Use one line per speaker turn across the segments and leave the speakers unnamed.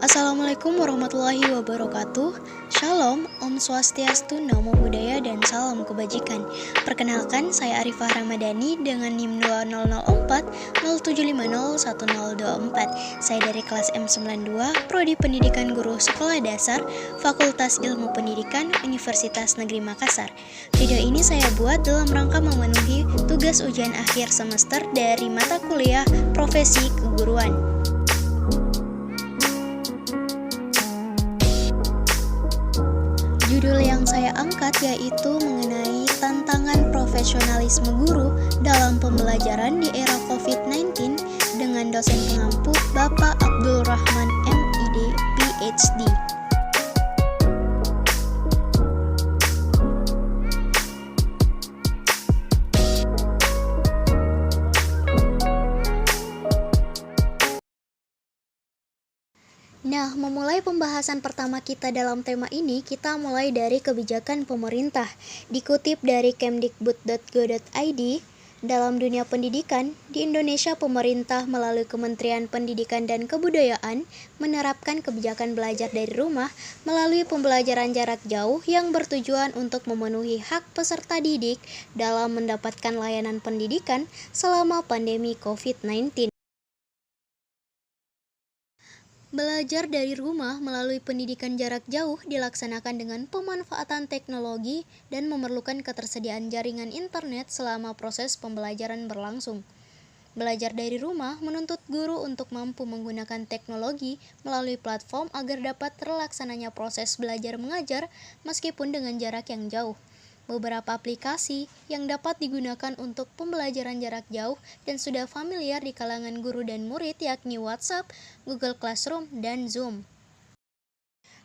Assalamualaikum warahmatullahi wabarakatuh. Shalom, Om Swastiastu, Namo Buddhaya, dan salam kebajikan. Perkenalkan, saya Arifah Ramadhani dengan NIM 2004 0750 1024. Saya dari kelas M92, Prodi Pendidikan Guru Sekolah Dasar, Fakultas Ilmu Pendidikan, Universitas Negeri Makassar. Video ini saya buat dalam rangka memenuhi tugas ujian akhir semester dari mata kuliah Profesi Keguruan. Judul yang saya angkat yaitu mengenai tantangan profesionalisme guru dalam pembelajaran di era COVID-19 dengan dosen pengampu Bapak Abdul Rahman MID, PhD. Nah, memulai pembahasan pertama kita dalam tema ini, kita mulai dari kebijakan pemerintah. Dikutip dari kemdikbud.go.id, dalam dunia pendidikan, di Indonesia pemerintah melalui Kementerian Pendidikan dan Kebudayaan menerapkan kebijakan belajar dari rumah melalui pembelajaran jarak jauh yang bertujuan untuk memenuhi hak peserta didik dalam mendapatkan layanan pendidikan selama pandemi COVID-19. Belajar dari rumah melalui pendidikan jarak jauh dilaksanakan dengan pemanfaatan teknologi dan memerlukan ketersediaan jaringan internet selama proses pembelajaran berlangsung. Belajar dari rumah menuntut guru untuk mampu menggunakan teknologi melalui platform agar dapat terlaksananya proses belajar mengajar meskipun dengan jarak yang jauh. Beberapa aplikasi yang dapat digunakan untuk pembelajaran jarak jauh dan sudah familiar di kalangan guru dan murid yakni WhatsApp, Google Classroom, dan Zoom.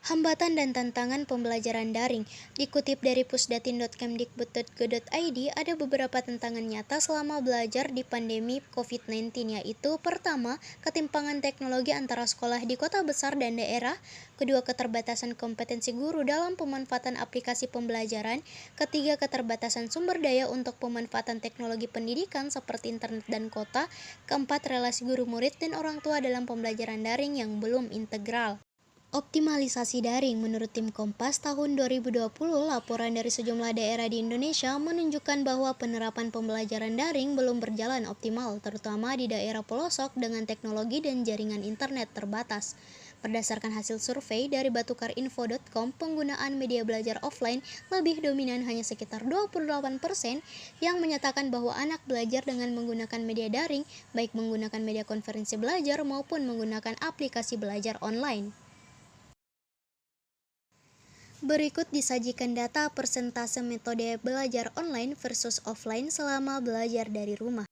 Hambatan dan tantangan pembelajaran daring. Dikutip dari pusdatin.kemdikbud.go.id, ada beberapa tantangan nyata selama belajar di pandemi COVID-19, yaitu pertama, ketimpangan teknologi antara sekolah di kota besar dan daerah, kedua, keterbatasan kompetensi guru dalam pemanfaatan aplikasi pembelajaran, ketiga, keterbatasan sumber daya untuk pemanfaatan teknologi pendidikan seperti internet dan kota, keempat, relasi guru murid dan orang tua dalam pembelajaran daring yang belum integral. Optimalisasi daring. Menurut tim Kompas tahun 2020, laporan dari sejumlah daerah di Indonesia menunjukkan bahwa penerapan pembelajaran daring belum berjalan optimal, terutama di daerah pelosok dengan teknologi dan jaringan internet terbatas. Berdasarkan hasil survei dari batukarinfo.com, penggunaan media belajar offline lebih dominan, hanya sekitar 28% yang menyatakan bahwa anak belajar dengan menggunakan media daring, baik menggunakan media konferensi belajar maupun menggunakan aplikasi belajar online. Berikut disajikan data persentase metode belajar online versus offline selama belajar dari rumah.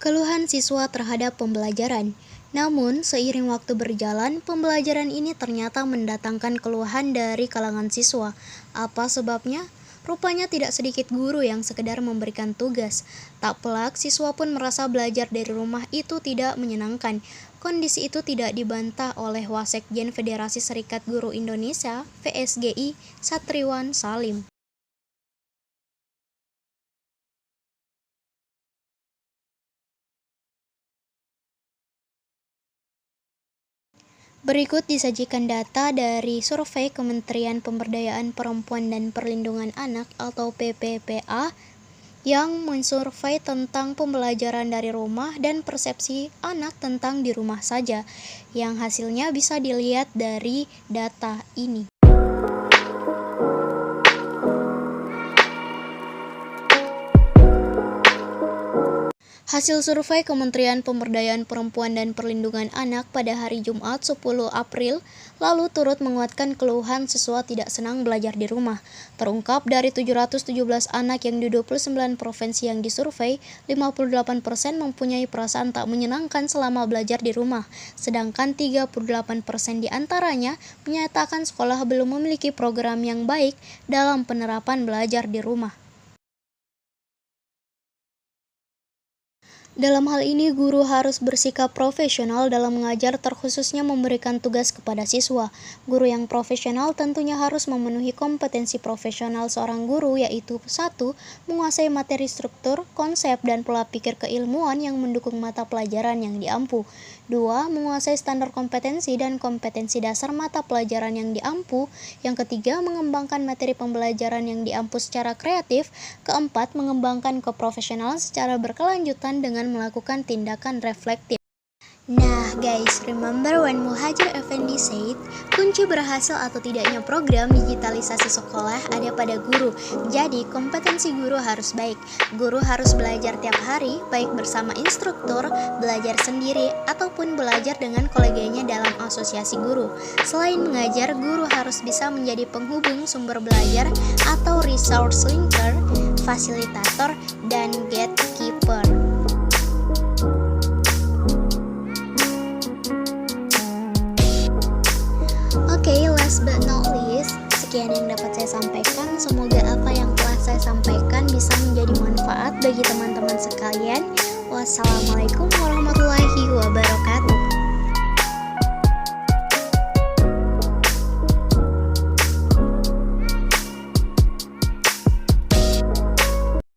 Keluhan siswa terhadap pembelajaran. Namun, seiring waktu berjalan, pembelajaran ini ternyata mendatangkan keluhan dari kalangan siswa. Apa sebabnya? Rupanya tidak sedikit guru yang sekedar memberikan tugas. Tak pelak, siswa pun merasa belajar dari rumah itu tidak menyenangkan. Kondisi itu tidak dibantah oleh Wasekjen Federasi Serikat Guru Indonesia, VSGI, Satriwan Salim. Berikut disajikan data dari survei Kementerian Pemberdayaan Perempuan dan Perlindungan Anak atau PPPA yang mensurvei tentang pembelajaran dari rumah dan persepsi anak tentang di rumah saja, yang hasilnya bisa dilihat dari data ini. Hasil survei Kementerian Pemberdayaan Perempuan dan Perlindungan Anak pada hari Jumat 10 April lalu turut menguatkan keluhan siswa tidak senang belajar di rumah. Terungkap dari 717 anak yang di 29 provinsi yang disurvei, 58% mempunyai perasaan tak menyenangkan selama belajar di rumah, sedangkan 38% diantaranya menyatakan sekolah belum memiliki program yang baik dalam penerapan belajar di rumah. Dalam hal ini, guru harus bersikap profesional dalam mengajar, terkhususnya memberikan tugas kepada siswa. Guru yang profesional tentunya harus memenuhi kompetensi profesional seorang guru, yaitu 1. Menguasai materi struktur, konsep, dan pola pikir keilmuan yang mendukung mata pelajaran yang diampu. 2. Menguasai standar kompetensi dan kompetensi dasar mata pelajaran yang diampu. Yang ketiga, mengembangkan materi pembelajaran yang diampu secara kreatif. Keempat, mengembangkan keprofesionalan secara berkelanjutan dengan melakukan tindakan reflektif. Nah guys, remember when Muhajir Effendi said, kunci berhasil atau tidaknya program digitalisasi sekolah ada pada guru. Jadi kompetensi guru harus baik. Guru harus belajar tiap hari, baik bersama instruktur, belajar sendiri, ataupun belajar dengan koleganya dalam asosiasi guru. Selain mengajar, guru harus bisa menjadi penghubung sumber belajar atau resource linker, fasilitator, dan gatekeeper. Oke, last but not least, sekian yang dapat saya sampaikan. Semoga apa yang telah saya sampaikan bisa menjadi manfaat bagi teman-teman sekalian. Wassalamualaikum warahmatullahi wabarakatuh.